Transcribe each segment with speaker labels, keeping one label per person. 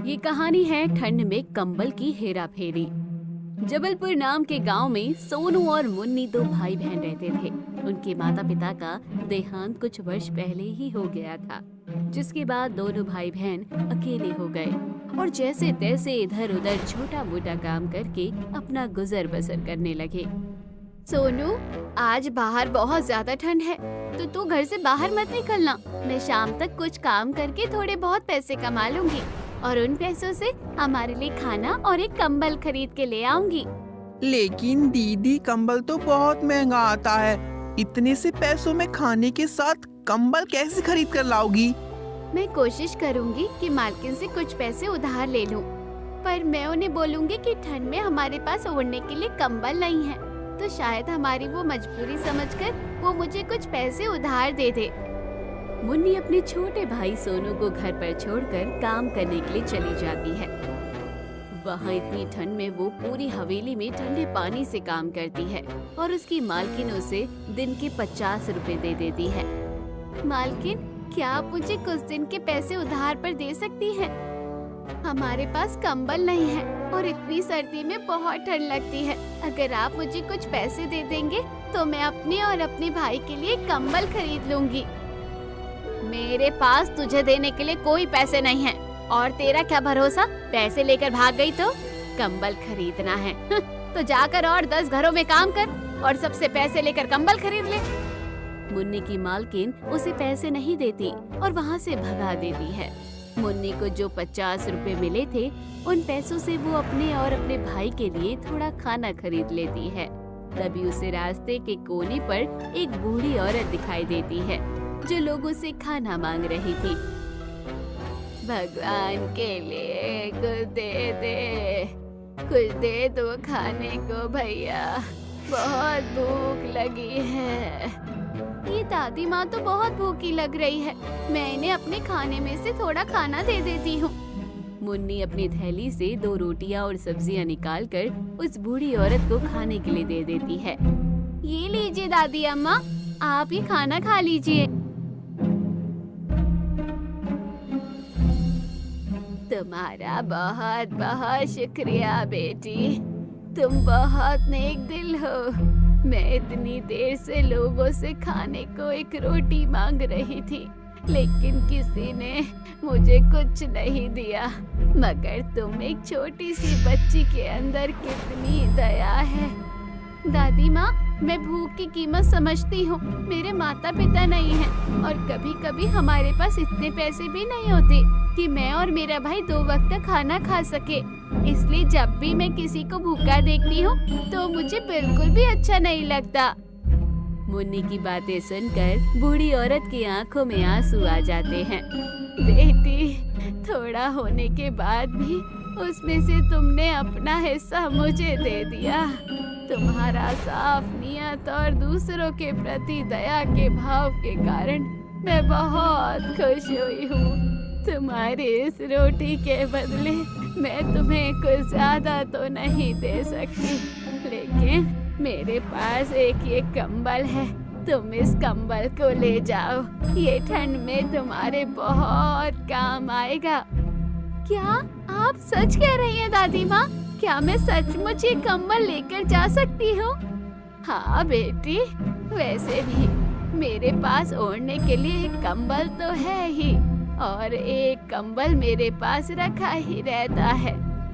Speaker 1: ये कहानी है ठंड में कंबल की हेरा फेरी। जबलपुर नाम के गांव में सोनू और मुन्नी दो भाई बहन रहते थे। उनके माता पिता का देहांत कुछ वर्ष पहले ही हो गया था, जिसके बाद दोनों भाई बहन अकेले हो गए और जैसे तैसे इधर उधर छोटा मोटा काम करके अपना गुजर बसर करने लगे। सोनू, आज बाहर बहुत ज्यादा ठंड है, तो तू घर से बाहर मत निकलना। मैं शाम तक कुछ काम करके थोड़े बहुत पैसे कमा लूंगी और उन पैसों से हमारे लिए खाना और एक कंबल खरीद के ले आऊंगी।
Speaker 2: लेकिन दीदी, कंबल तो बहुत महंगा आता है। इतने से पैसों में खाने के साथ कंबल कैसे खरीद कर लाओगी?
Speaker 1: मैं कोशिश करूंगी कि मालकिन से कुछ पैसे उधार ले लूं, पर मैं उन्हें बोलूंगी कि ठंड में हमारे पास ओढ़ने के लिए कंबल नहीं है, तो शायद हमारी वो मजबूरी समझकर वो मुझे कुछ पैसे उधार दे दे। मुन्नी अपने छोटे भाई सोनू को घर पर छोड़कर काम करने के लिए चली जाती है। वहाँ इतनी ठंड में वो पूरी हवेली में ठंडे पानी से काम करती है और उसकी मालकिन उसे दिन के 50 रुपए दे देती है। मालकिन, क्या आप मुझे कुछ दिन के पैसे उधार पर दे सकती हैं? हमारे पास कंबल नहीं है और इतनी सर्दी में बहुत ठंड लगती है। अगर आप मुझे कुछ पैसे दे देंगे तो मैं अपने और अपने भाई के लिए कंबल खरीद लूंगी। मेरे पास तुझे देने के लिए कोई पैसे नहीं है और तेरा क्या भरोसा, पैसे लेकर भाग गई तो? कंबल खरीदना है तो जाकर और 10 घरों में काम कर और सबसे पैसे लेकर कंबल खरीद ले। मुन्नी की मालकिन उसे पैसे नहीं देती और वहाँ से भगा देती है। मुन्नी को जो 50 रुपए मिले थे, उन पैसों से वो अपने और अपने भाई के लिए थोड़ा खाना खरीद लेती है। तभी उसे रास्ते के कोने पर एक बूढ़ी औरत दिखाई देती है जो लोगों से खाना मांग रही थी। भगवान के लिए कुछ दे दो खाने को भैया, बहुत भूख लगी है। ये दादी माँ तो बहुत भूखी लग रही है, मैं इन्हें अपने खाने में से थोड़ा खाना दे देती हूँ। मुन्नी अपनी थैली से 2 रोटियाँ और सब्जियाँ निकालकर उस बूढ़ी औरत को खाने के लिए दे देती है। ये लीजिए दादी अम्मा, आप ये खाना खा लीजिए। तुम्हारा बहुत बहुत शुक्रिया बेटी, तुम बहुत नेक दिल हो। मैं इतनी देर से लोगों से खाने को एक रोटी मांग रही थी, लेकिन किसी ने मुझे कुछ नहीं दिया। मगर तुम एक छोटी सी बच्ची के अंदर कितनी दया है। दादी माँ, मैं भूख की कीमत समझती हूँ। मेरे माता पिता नहीं हैं और कभी कभी हमारे पास इतने पैसे भी नहीं होते कि मैं और मेरा भाई 2 वक्त का खाना खा सके। इसलिए जब भी मैं किसी को भूखा देखती हूँ तो मुझे बिल्कुल भी अच्छा नहीं लगता। मुन्नी की बातें सुनकर बूढ़ी औरत की आंखों में आंसू आ जाते हैं। बेटी, थोड़ा होने के बाद भी उसमें से तुमने अपना हिस्सा मुझे दे दिया। तुम्हारा साफ नियत और दूसरों के प्रति दया के भाव के कारण मैं बहुत खुश हुई हूँ। तुम्हारी इस रोटी के बदले मैं तुम्हें कुछ ज्यादा तो नहीं दे सकती, लेकिन मेरे पास एक ये कंबल है। तुम इस कंबल को ले जाओ, ये ठंड में तुम्हारे बहुत काम आएगा। क्या आप सच कह रही हैं दादी माँ? क्या मैं सचमुच ये कंबल लेकर जा सकती हूँ? हाँ बेटी, वैसे भी मेरे पास ओढ़ने के लिए एक कंबल तो है ही और एक कंबल मेरे पास रखा ही रहता है,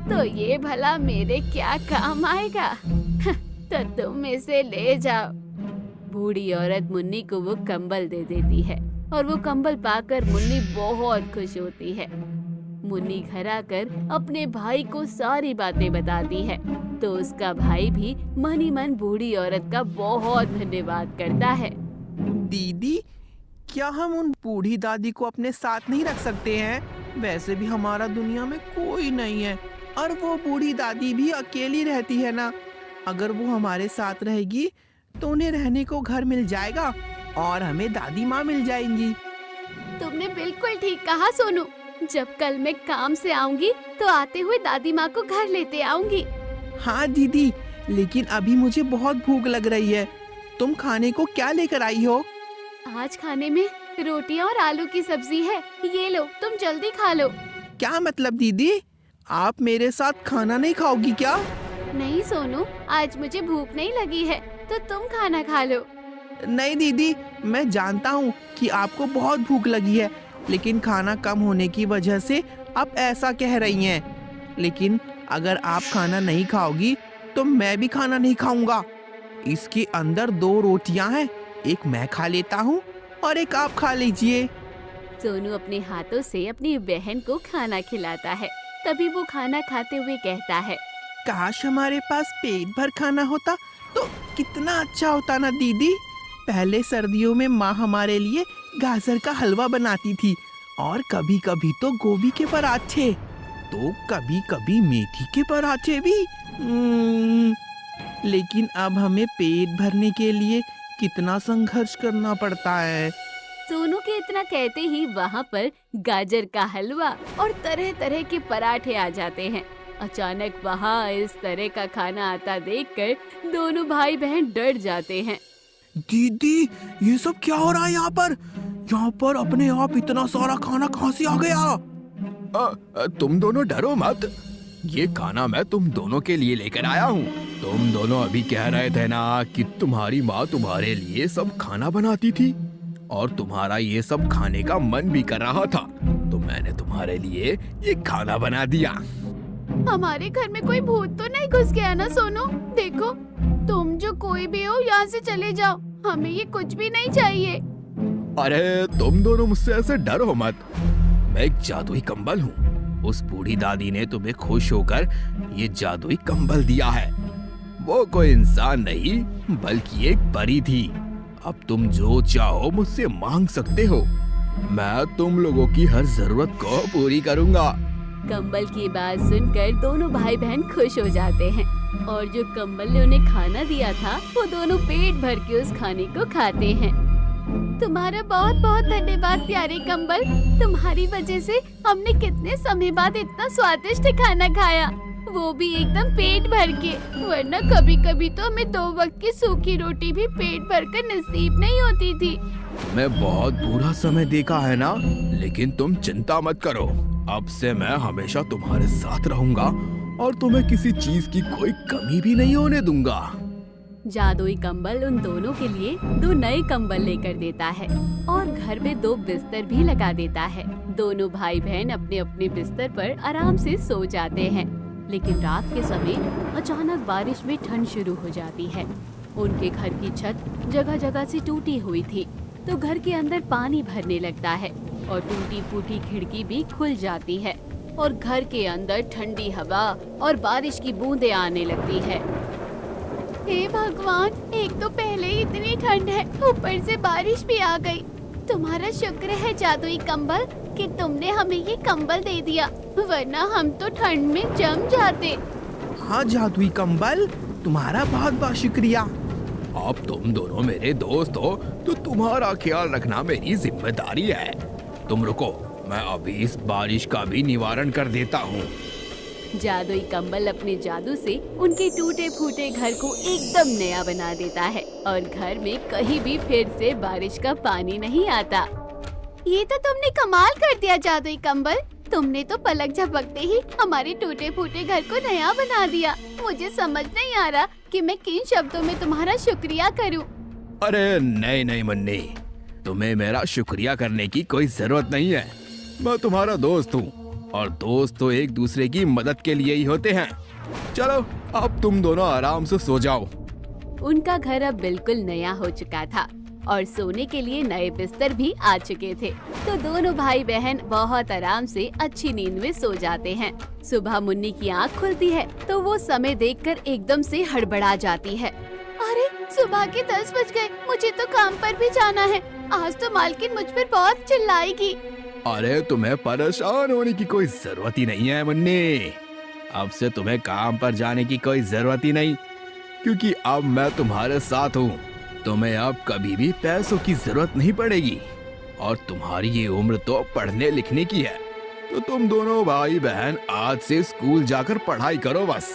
Speaker 1: तो ये भला मेरे क्या काम आएगा? तो तुम इसे ले जाओ। बूढ़ी औरत मुन्नी को वो कंबल दे देती है और वो कंबल पाकर मुन्नी बहुत खुश होती है। मुन्नी घर आकर अपने भाई को सारी बातें बताती है, तो उसका भाई भी मन ही मन बूढ़ी औरत का बहुत धन्यवाद करता है।
Speaker 2: दीदी, क्या हम उन बूढ़ी दादी को अपने साथ नहीं रख सकते हैं? वैसे भी हमारा दुनिया में कोई नहीं है और वो बूढ़ी दादी भी अकेली रहती है ना। अगर वो हमारे साथ रहेगी तो उन्हें रहने को घर मिल जाएगा और हमें दादी माँ मिल जाएंगी।
Speaker 1: तुमने बिल्कुल ठीक कहा सोनू। जब कल मैं काम से आऊंगी तो आते हुए दादी माँ को घर लेते आऊंगी।
Speaker 2: हाँ दीदी, लेकिन अभी मुझे बहुत भूख लग रही है। तुम खाने को क्या लेकर आई हो?
Speaker 1: आज खाने में रोटियां और आलू की सब्जी है, ये लो, तुम जल्दी खा लो।
Speaker 2: क्या मतलब दीदी? आप मेरे साथ खाना नहीं खाओगी क्या?
Speaker 1: नहीं सोनू, आज मुझे भूख नहीं लगी है, तो तुम खाना खा लो।
Speaker 2: नहीं दीदी, मैं जानता हूँ कि आपको बहुत भूख लगी है, लेकिन खाना कम होने की वजह से आप ऐसा कह रही हैं। लेकिन अगर आप खाना नहीं खाओगी तो मैं भी खाना नहीं खाऊंगा। इसके अंदर 2 रोटियां हैं, एक मैं खा लेता हूँ और एक आप खा लीजिए।
Speaker 1: सोनू अपने हाथों से अपनी बहन को खाना खिलाता है। तभी वो खाना खाते हुए कहता है,
Speaker 2: काश हमारे पास पेट भर खाना होता तो कितना अच्छा होता ना दीदी। पहले सर्दियों में माँ हमारे लिए गाजर का हलवा बनाती थी और कभी कभी तो गोभी के पराठे, तो कभी कभी मेथी के पराठे भी। लेकिन अब हमें पेट भरने के लिए कितना संघर्ष करना पड़ता है।
Speaker 1: सोनू के इतना कहते ही वहाँ पर गाजर का हलवा और तरह तरह के पराठे आ जाते हैं। अचानक वहाँ इस तरह का खाना आता देखकर दोनों भाई बहन डर जाते हैं।
Speaker 2: दीदी, ये सब क्या हो रहा है यहाँ पर? यहाँ पर अपने आप इतना सारा खाना कहाँ से आ गया?
Speaker 3: तुम दोनों डरो मत, ये खाना मैं तुम दोनों के लिए लेकर आया हूँ। तुम दोनों अभी कह रहे थे ना कि तुम्हारी माँ तुम्हारे लिए सब खाना बनाती थी और तुम्हारा ये सब खाने का मन भी कर रहा था, तो मैंने तुम्हारे लिए ये खाना बना दिया।
Speaker 1: हमारे घर में कोई भूत तो नहीं घुस गया ना सोनू? देखो, तुम जो कोई भी हो यहाँ से चले जाओ, हमें ये कुछ भी नहीं चाहिए।
Speaker 3: अरे तुम दोनों मुझसे ऐसे डरो मत, मैं एक जादुई कंबल हूँ। उस बूढ़ी दादी ने तुम्हें खुश होकर ये जादुई कंबल दिया है। वो कोई इंसान नहीं बल्कि एक परी थी। अब तुम जो चाहो मुझसे मांग सकते हो, मैं तुम लोगों की हर जरूरत को पूरी करूँगा।
Speaker 1: कंबल की बात सुनकर दोनों भाई बहन खुश हो जाते हैं और जो कंबल ने उन्हें खाना दिया था वो दोनों पेट भर के उस खाने को खाते हैं। तुम्हारा बहुत बहुत धन्यवाद प्यारे कंबल, तुम्हारी वजह से हमने कितने समय बाद इतना स्वादिष्ट खाना खाया, वो भी एकदम पेट भर के। वरना कभी कभी तो हमें 2 वक्त की सूखी रोटी भी पेट भर कर नसीब नहीं होती थी।
Speaker 3: मैं बहुत बुरा समय देखा है ना, लेकिन तुम चिंता मत करो, अब से मैं हमेशा तुम्हारे साथ रहूंगा और तुम्हें किसी चीज की कोई कमी भी नहीं होने दूंगा।
Speaker 1: जादुई कंबल उन दोनों के लिए 2 नए कंबल लेकर देता है और घर में 2 बिस्तर भी लगा देता है। दोनों भाई बहन अपने अपने बिस्तर पर आराम से सो जाते हैं। लेकिन रात के समय अचानक बारिश में ठंड शुरू हो जाती है। उनके घर की छत जगह जगह से टूटी हुई थी, तो घर के अंदर पानी भरने लगता है और टूटी फूटी खिड़की भी खुल जाती है और घर के अंदर ठंडी हवा और बारिश की बूंदें आने लगती है। हे भगवान, एक तो पहले ही इतनी ठंड है, ऊपर से बारिश भी आ गई। तुम्हारा शुक्र है जादुई कंबल कि तुमने हमें ये कंबल दे दिया, वरना हम तो ठंड में जम जाते।
Speaker 2: हाँ जादुई कंबल, तुम्हारा बहुत बहुत शुक्रिया।
Speaker 3: अब तुम दोनों मेरे दोस्त हो तो तुम्हारा ख्याल रखना मेरी जिम्मेदारी है। तुम रुको, मैं अभी इस बारिश का भी निवारण कर देता हूँ।
Speaker 1: जादुई कंबल अपने जादू से उनके टूटे फूटे घर को एकदम नया बना देता है और घर में कहीं भी फिर से बारिश का पानी नहीं आता। ये तो तुमने कमाल कर दिया जादुई कंबल, तुमने तो पलक झपकते ही हमारे टूटे फूटे घर को नया बना दिया। मुझे समझ नहीं आ रहा कि मैं किन शब्दों में तुम्हारा शुक्रिया करूं।
Speaker 3: अरे नहीं नहीं मुन्नी, तुम्हें मेरा शुक्रिया करने की कोई जरूरत नहीं है। मैं तुम्हारा दोस्त हूँ और दोस्त तो एक दूसरे की मदद के लिए ही होते हैं। चलो अब तुम दोनों आराम से सो जाओ।
Speaker 1: उनका घर अब बिल्कुल नया हो चुका था और सोने के लिए नए बिस्तर भी आ चुके थे, तो दोनों भाई बहन बहुत आराम से अच्छी नींद में सो जाते हैं। सुबह मुन्नी की आँख खुलती है तो वो समय देखकर एकदम से हड़बड़ा जाती है। अरे सुबह के 10 बज गए, मुझे तो काम पर भी जाना है। आज तो मालकिन मुझ पर बहुत चिल्लाएगी।
Speaker 3: अरे तुम्हें परेशान होने की कोई जरूरत ही नहीं है मुन्नी, अब से तुम्हें काम पर जाने की कोई जरूरत ही नहीं, क्योंकि अब मैं तुम्हारे साथ हूँ। तुम्हें अब कभी भी पैसों की जरूरत नहीं पड़ेगी और तुम्हारी ये उम्र तो पढ़ने लिखने की है, तो तुम दोनों भाई बहन आज से स्कूल जाकर पढ़ाई करो बस।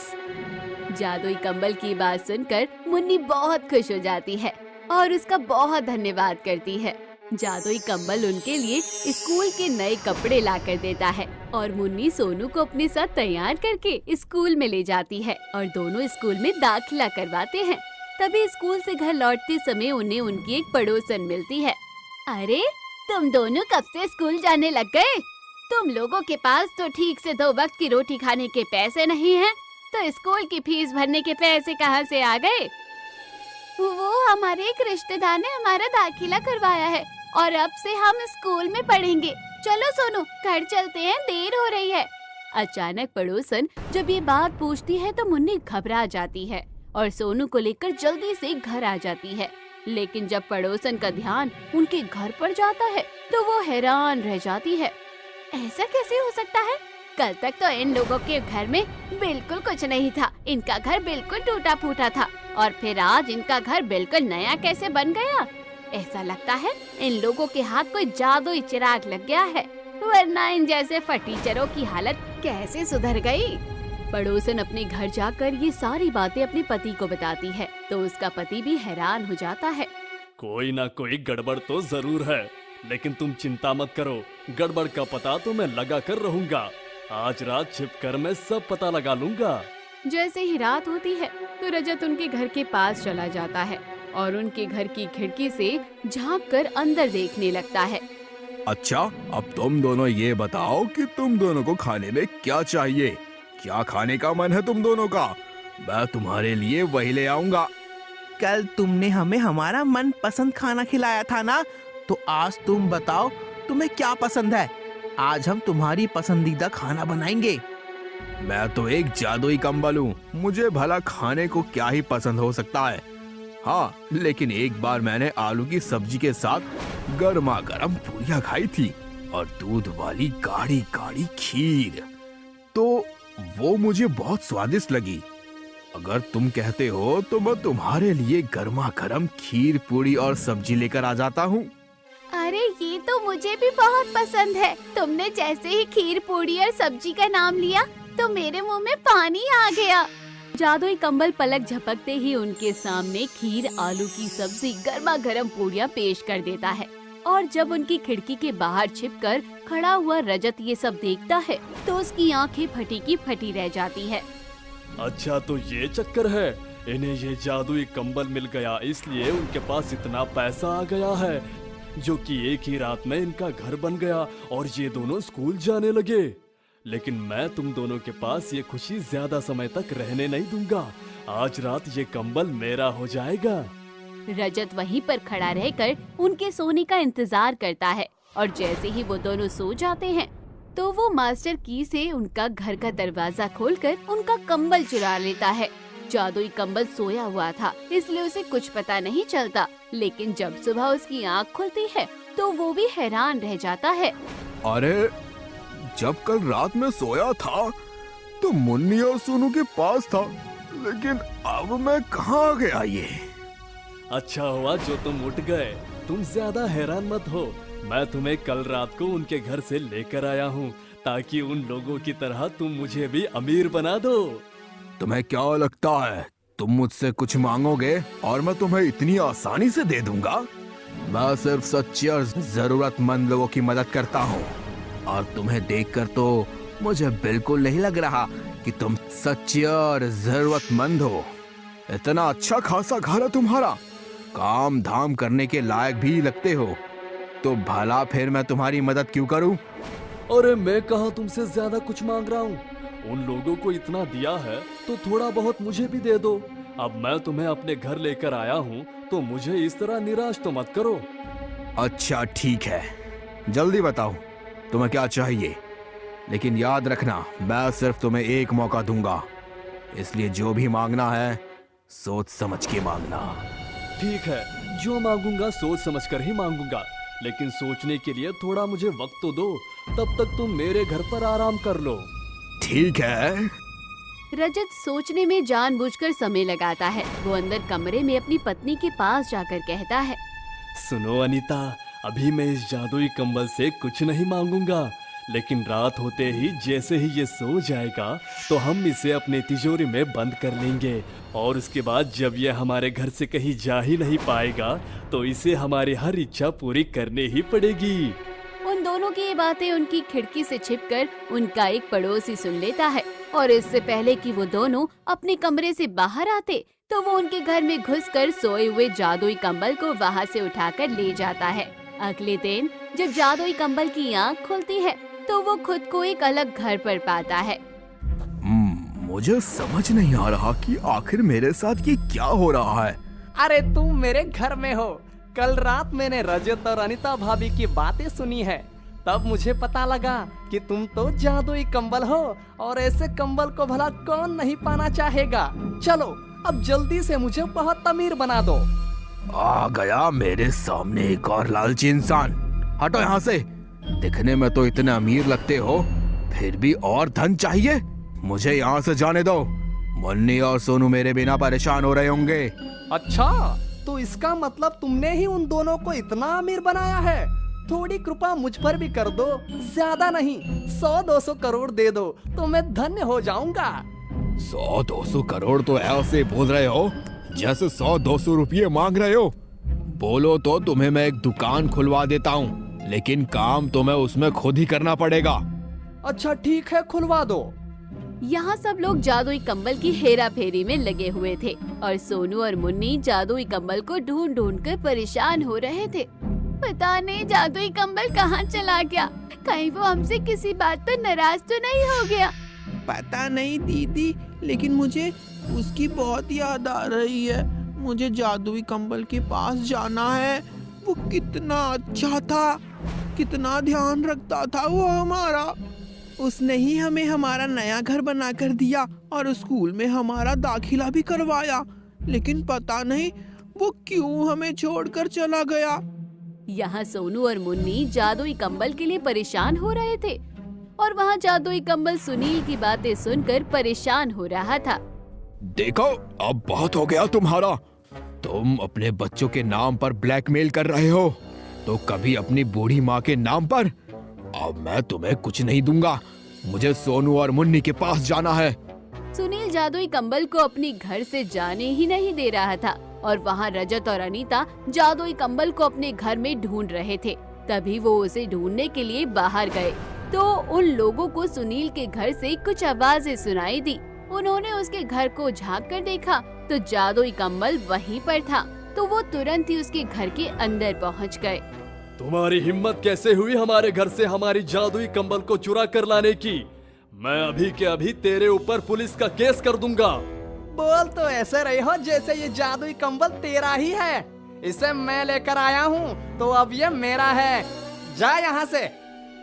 Speaker 1: जादुई कंबल की बात सुनकर मुन्नी बहुत खुश हो जाती है और उसका बहुत धन्यवाद करती है। जादुई कंबल उनके लिए स्कूल के नए कपड़े लाकर देता है और मुन्नी सोनू को अपने साथ तैयार करके स्कूल में ले जाती है और दोनों स्कूल में दाखिला करवाते हैं। तभी स्कूल से घर लौटते समय उन्हें उनकी एक पड़ोसन मिलती है। अरे तुम दोनों कब से स्कूल जाने लग गए? तुम लोगों के पास तो ठीक से 2 वक्त की रोटी खाने के पैसे नहीं हैं, तो स्कूल की फीस भरने के पैसे कहाँ से आ गए? वो हमारे एक रिश्तेदार ने हमारा दाखिला करवाया है और अब से हम स्कूल में पढ़ेंगे। चलो सोनू घर चलते हैं, देर हो रही है। अचानक पड़ोसन जब ये बात पूछती है तो मुन्नी घबरा जाती है और सोनू को लेकर जल्दी से घर आ जाती है। लेकिन जब पड़ोसन का ध्यान उनके घर पर जाता है तो वो हैरान रह जाती है। ऐसा कैसे हो सकता है? कल तक तो इन लोगों के घर में बिल्कुल कुछ नहीं था, इनका घर बिल्कुल टूटा फूटा था और फिर आज इनका घर बिल्कुल नया कैसे बन गया? ऐसा लगता है इन लोगों के हाथ कोई जादुई चिराग लग गया है, वरना इन जैसे फटीचरों की हालत कैसे सुधर गई? पड़ोसन अपने घर जाकर ये सारी बातें अपने पति को बताती है तो उसका पति भी हैरान हो जाता है।
Speaker 4: कोई ना कोई गड़बड़ तो जरूर है, लेकिन तुम चिंता मत करो, गड़बड़ का पता तो मैं लगा कर रहूंगा। आज रात छिपकर मैं सब पता लगा लूंगा।
Speaker 1: जैसे ही रात होती है तो रजत उनके घर के पास चला जाता है और उनके घर की खिड़की से झांक कर अंदर देखने लगता है।
Speaker 3: अच्छा, अब तुम दोनों ये बताओ कि तुम दोनों को खाने में क्या चाहिए? क्या खाने का मन है तुम दोनों का? मैं तुम्हारे लिए वही ले आऊंगा।
Speaker 2: कल तुमने हमें हमारा मन पसंद खाना खिलाया था ना, तो आज तुम बताओ तुम्हें क्या पसंद है? आज हम तुम्हारी पसंदीदा खाना बनाएंगे।
Speaker 3: मैं तो एक जादुई कंबल हूँ, मुझे भला खाने को क्या ही पसंद हो सकता है। हाँ, लेकिन एक बार मैंने आलू की सब्जी के साथ गर्मा गर्म पूरियां खाई थी और दूध वाली गाढ़ी गाढ़ी खीर, तो वो मुझे बहुत स्वादिष्ट लगी। अगर तुम कहते हो तो मैं तुम्हारे लिए गर्मा गर्म खीर पूरी और सब्जी लेकर आ जाता हूँ।
Speaker 1: अरे ये तो मुझे भी बहुत पसंद है। तुमने जैसे ही खीर पूरी और सब्जी का नाम लिया तो मेरे मुंह में पानी आ गया। जादुई कंबल पलक झपकते ही उनके सामने खीर, आलू की सब्जी, गर्मा गर्म पूरियां पेश कर देता है और जब उनकी खिड़की के बाहर छिपकर खड़ा हुआ रजत ये सब देखता है तो उसकी आंखें फटी की फटी रह जाती है।
Speaker 4: अच्छा, तो ये चक्कर है, इन्हें ये जादुई कंबल मिल गया इसलिए उनके पास इतना पैसा आ गया है, जो कि एक ही रात में इनका घर बन गया और ये दोनों स्कूल जाने लगे। लेकिन मैं तुम दोनों के पास ये खुशी ज्यादा समय तक रहने नहीं दूंगा। आज रात ये कंबल मेरा हो जाएगा।
Speaker 1: रजत वहीं पर खड़ा रहकर उनके सोने का इंतजार करता है और जैसे ही वो दोनों सो जाते हैं तो वो मास्टर की से उनका घर का दरवाजा खोलकर उनका कंबल चुरा लेता है। जादुई कंबल सोया हुआ था इसलिए उसे कुछ पता नहीं चलता, लेकिन जब सुबह उसकी आँख खुलती है तो वो भी हैरान रह जाता है।
Speaker 3: अरे, जब कल रात में सोया था तो मुन्नी और सोनू के पास था, लेकिन अब मैं कहाँ गया ये?
Speaker 4: अच्छा हुआ जो तुम उठ गए। तुम ज्यादा हैरान मत हो, मैं तुम्हें कल रात को उनके घर से लेकर आया हूँ ताकि उन लोगों की तरह तुम मुझे भी अमीर बना दो।
Speaker 3: तुम्हें क्या लगता है तुम मुझसे कुछ मांगोगे और मैं तुम्हें इतनी आसानी से दे दूंगा? मैं सिर्फ सच्चे और जरूरतमंद लोगों की मदद करता हूँ और तुम्हें देखकर तो मुझे बिल्कुल नहीं लग रहा कि तुम सच्चे और जरूरतमंद हो। इतना अच्छा खासा घर है तुम्हारा, काम धाम करने के लायक भी लगते हो, तो भला फिर मैं तुम्हारी मदद क्यों करूं?
Speaker 4: अरे मैं कहाँ तुमसे ज्यादा कुछ मांग रहा हूँ, उन लोगों को इतना दिया है तो थोड़ा बहुत मुझे भी दे दो। अब मैं तुम्हें अपने घर लेकर आया हूँ तो मुझे इस तरह निराश तो मत करो।
Speaker 3: अच्छा ठीक है, जल्दी बताओ तुम्हें क्या चाहिए, लेकिन याद रखना मैं सिर्फ तुम्हें एक मौका दूंगा, इसलिए जो भी मांगना है सोच समझ के मांगना।
Speaker 4: ठीक है, जो मांगूंगा सोच समझ कर ही मांगूंगा, लेकिन सोचने के लिए थोड़ा मुझे वक्त तो दो, तब तक तुम मेरे घर पर आराम कर लो।
Speaker 3: ठीक है।
Speaker 1: रजत सोचने में जानबूझकर समय लगाता है। वो अंदर कमरे में अपनी पत्नी के पास जाकर कहता है,
Speaker 4: सुनो अनीता, अभी मैं इस जादुई कंबल से कुछ नहीं मांगूंगा, लेकिन रात होते ही जैसे ही ये सो जाएगा तो हम इसे अपने तिजोरी में बंद कर लेंगे, और उसके बाद जब ये हमारे घर से कहीं जा ही नहीं पाएगा तो इसे हमारी हर इच्छा पूरी करनी ही पड़ेगी।
Speaker 1: उन दोनों की ये बातें उनकी खिड़की से छिपकर उनका एक पड़ोसी सुन लेता है, और इससे पहले कि वो दोनों अपने कमरे से बाहर आते तो वो उनके घर में घुसकर सोए हुए जादुई कंबल को वहाँ से उठाकर ले जाता है। अगले दिन जब जादुई कंबल की आँख खुलती है तो वो खुद को एक अलग घर पर पाता है।
Speaker 3: मुझे समझ नहीं आ रहा कि आखिर मेरे साथ ये क्या हो रहा है।
Speaker 5: अरे तुम मेरे घर में हो। कल रात मैंने रजत और अनीता भाभी की बातें सुनी है, तब मुझे पता लगा कि तुम तो जादुई कंबल हो, और ऐसे कंबल को भला कौन नहीं पाना चाहेगा। चलो अब जल्दी से मुझे बहुत अमीर बना दो।
Speaker 3: आ गया मेरे सामने एक और लालची इंसान। हटो यहाँ से। दिखने में तो इतने अमीर लगते हो, फिर भी और धन चाहिए। मुझे यहाँ से जाने दो। मुन्नी और सोनू मेरे बिना परेशान हो रहे होंगे।
Speaker 5: अच्छा, तो इसका मतलब तुमने ही उन दोनों को इतना अमीर बनाया है। थोड़ी कृपा मुझ पर भी कर दो, ज्यादा नहीं, 100-200 करोड़ दे दो तो मैं धन्य हो जाऊंगा।
Speaker 3: 100-200 करोड़ तो ऐसे बोल रहे हो जैसे 100-200 रुपये मांग रहे हो। बोलो तो तुम्हें मैं एक दुकान खुलवा देता हूँ, लेकिन काम तुम्हें उसमें खुद ही करना पड़ेगा।
Speaker 5: अच्छा ठीक है, खुलवा दो।
Speaker 1: यहाँ सब लोग जादुई कंबल की हेरा फेरी में लगे हुए थे, और सोनू और मुन्नी जादुई कंबल को ढूंढ ढूंढ कर परेशान हो रहे थे। पता नहीं जादुई कंबल कहाँ चला गया, कहीं वो हमसे किसी बात पर नाराज तो नहीं हो गया।
Speaker 2: पता नहीं दीदी, लेकिन मुझे उसकी बहुत याद आ रही है। मुझे जादुई कंबल के पास जाना है। वो कितना अच्छा था, कितना ध्यान रखता था वो हमारा। उसने ही हमें हमारा नया घर बनाकर दिया और स्कूल में हमारा दाखिला भी करवाया, लेकिन पता नहीं वो क्यों हमें छोड़कर चला गया।
Speaker 1: यहाँ सोनू और मुन्नी जादुई कंबल के लिए परेशान हो रहे थे, और वहाँ जादुई कंबल सुनील की बातें सुनकर परेशान हो रहा था।
Speaker 3: देखो, अब बहुत हो गया तुम्हारा। तुम अपने बच्चों के नाम पर ब्लैकमेल कर रहे हो, तो कभी अपनी बूढ़ी माँ के नाम पर। अब मैं तुम्हें कुछ नहीं दूंगा। मुझे सोनू और मुन्नी के पास जाना है।
Speaker 1: सुनील जादुई कंबल को अपनी घर से जाने ही नहीं दे रहा था, और वहाँ रजत और अनीता जादुई कंबल को अपने घर में ढूंढ रहे थे। तभी वो उसे ढूंढने के लिए बाहर गए तो उन लोगों को सुनील के घर से कुछ आवाजें सुनाई दी। उन्होंने उसके घर को झांक कर देखा तो जादुई कंबल वहीं पर था, तो वो तुरंत ही उसके घर के अंदर पहुंच गए।
Speaker 4: तुम्हारी हिम्मत कैसे हुई हमारे घर से हमारी जादुई कंबल को चुरा कर लाने की? मैं अभी के अभी तेरे ऊपर पुलिस का केस कर दूंगा।
Speaker 5: बोल तो ऐसे रहे हो जैसे ये जादुई कंबल तेरा ही है। इसे मैं लेकर आया हूँ तो अब ये मेरा है। जा यहाँ से।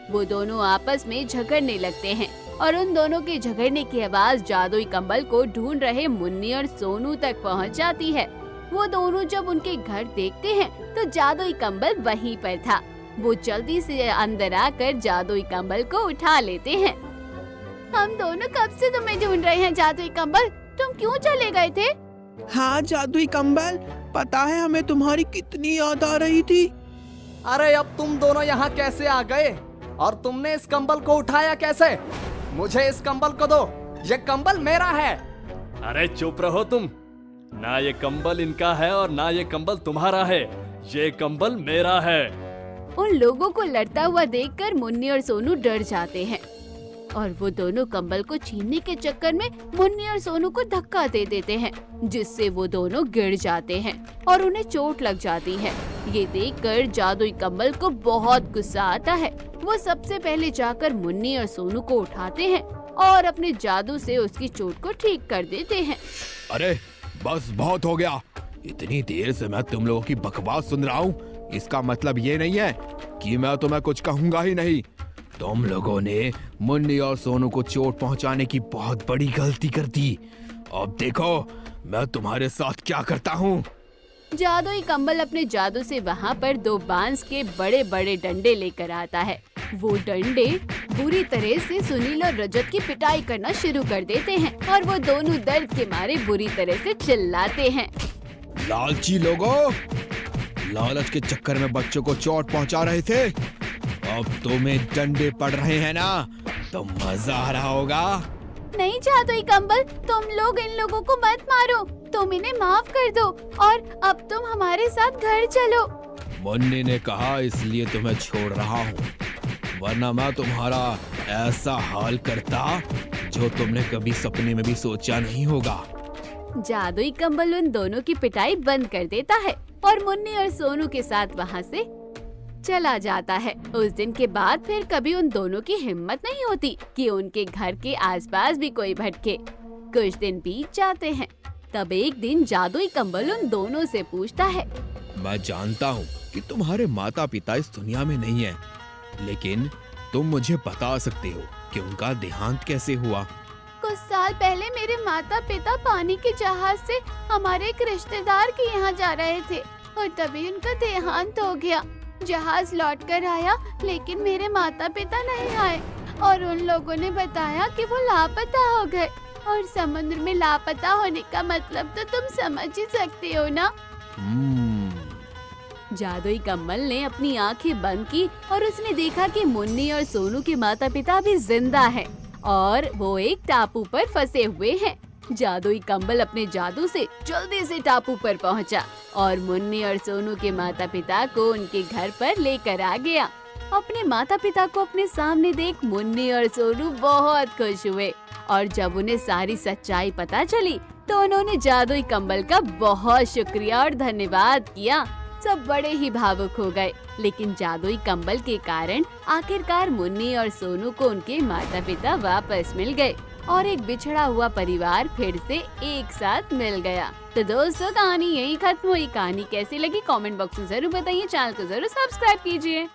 Speaker 1: वो दोनों आपस में झगड़ने लगते हैं, और उन दोनों के झगड़ने की आवाज जादुई कंबल को ढूंढ रहे मुन्नी और सोनू तक पहुंच जाती है। वो दोनों जब उनके घर देखते हैं तो जादुई कंबल वहीं पर था। वो जल्दी से अंदर आकर जादुई कंबल को उठा लेते हैं। हम दोनों कब से तुम्हें ढूंढ रहे हैं जादुई कंबल, तुम क्यों चले गए थे?
Speaker 2: हाँ जादुई कंबल, पता है हमें तुम्हारी कितनी याद आ रही थी।
Speaker 5: अरे अब तुम दोनों यहाँ कैसे आ गए, और तुमने इस कंबल को उठाया कैसे? मुझे इस कंबल को दो, ये कंबल मेरा है।
Speaker 4: अरे चुप रहो तुम। ना ये कंबल इनका है और ना ये कंबल तुम्हारा है, ये कंबल मेरा है।
Speaker 1: उन लोगों को लड़ता हुआ देखकर मुन्नी और सोनू डर जाते हैं, और वो दोनों कंबल को छीनने के चक्कर में मुन्नी और सोनू को धक्का दे देते हैं, जिससे वो दोनों गिर जाते हैं और उन्हें चोट लग जाती है। ये देखकर जादुई कंबल को बहुत गुस्सा आता है। वो सबसे पहले जाकर मुन्नी और सोनू को उठाते हैं और अपने जादू से उसकी चोट को ठीक कर देते हैं।
Speaker 3: अरे बस बहुत हो गया। इतनी देर से मैं तुम लोगों की बकवास सुन रहा हूँ। इसका मतलब ये नहीं है कि मैं तुम्हें कुछ कहूँगा ही नहीं। तुम लोगों ने मुन्नी और सोनू को चोट पहुँचाने की बहुत बड़ी गलती कर दी। अब देखो मैं तुम्हारे साथ क्या करता हूँ।
Speaker 1: जादुई कंबल अपने जादू से वहाँ पर 2 बांस के बड़े बड़े डंडे लेकर आता है। वो डंडे बुरी तरह से सुनील और रजत की पिटाई करना शुरू कर देते हैं, और वो दोनों दर्द के मारे बुरी तरह से चिल्लाते हैं।
Speaker 3: लालची लोगों, लालच के चक्कर में बच्चों को चोट पहुंचा रहे थे। अब तुम्हें डंडे पड़ रहे हैं ना, तो मजा आ रहा होगा।
Speaker 1: नहीं जादुई कंबल, तुम लोग इन लोगों को मत मारो, तुम इन्हें माफ कर दो और अब तुम हमारे साथ घर चलो।
Speaker 3: मुन्नी ने कहा इसलिए तुम्हें छोड़ रहा हूँ, वरना मैं तुम्हारा ऐसा हाल करता जो तुमने कभी सपने में भी सोचा नहीं होगा।
Speaker 1: जादुई कंबल उन दोनों की पिटाई बंद कर देता है और मुन्नी और सोनू के साथ वहाँ से चला जाता है। उस दिन के बाद फिर कभी उन दोनों की हिम्मत नहीं होती कि उनके घर के आसपास भी कोई भटके। कुछ दिन बीत जाते हैं, तब एक दिन जादुई कंबल उन दोनों से पूछता है,
Speaker 3: मैं जानता हूँ कि तुम्हारे माता पिता इस दुनिया में नहीं है, लेकिन तुम मुझे बता सकते हो कि उनका देहांत कैसे हुआ।
Speaker 1: कुछ साल पहले मेरे माता पिता पानी के जहाज से हमारे एक रिश्तेदार के यहाँ जा रहे थे और तभी उनका देहांत हो गया। जहाज लौट कर आया लेकिन मेरे माता पिता नहीं आए और उन लोगों ने बताया कि वो लापता हो गए। और समुद्र में लापता होने का मतलब तो तुम समझ ही सकते हो ना। जादुई कंबल ने अपनी आंखें बंद की और उसने देखा कि मुन्नी और सोनू के माता पिता भी जिंदा हैं और वो एक टापू पर फंसे हुए हैं। जादुई कंबल अपने जादू से जल्दी से टापू पर पहुंचा और मुन्नी और सोनू के माता पिता को उनके घर पर लेकर आ गया। अपने माता पिता को अपने सामने देख मुन्नी और सोनू बहुत खुश हुए और जब उन्हें सारी सच्चाई पता चली तो उन्होंने जादुई कंबल का बहुत शुक्रिया और धन्यवाद किया। सब बड़े ही भावुक हो गए, लेकिन जादुई कंबल के कारण आखिरकार मुन्नी और सोनू को उनके माता पिता वापस मिल गए और एक बिछड़ा हुआ परिवार फिर से एक साथ मिल गया। तो दोस्तों, कहानी यही खत्म हुई। कहानी कैसी लगी कमेंट बॉक्स में जरूर बताइए, चैनल को जरूर सब्सक्राइब कीजिए।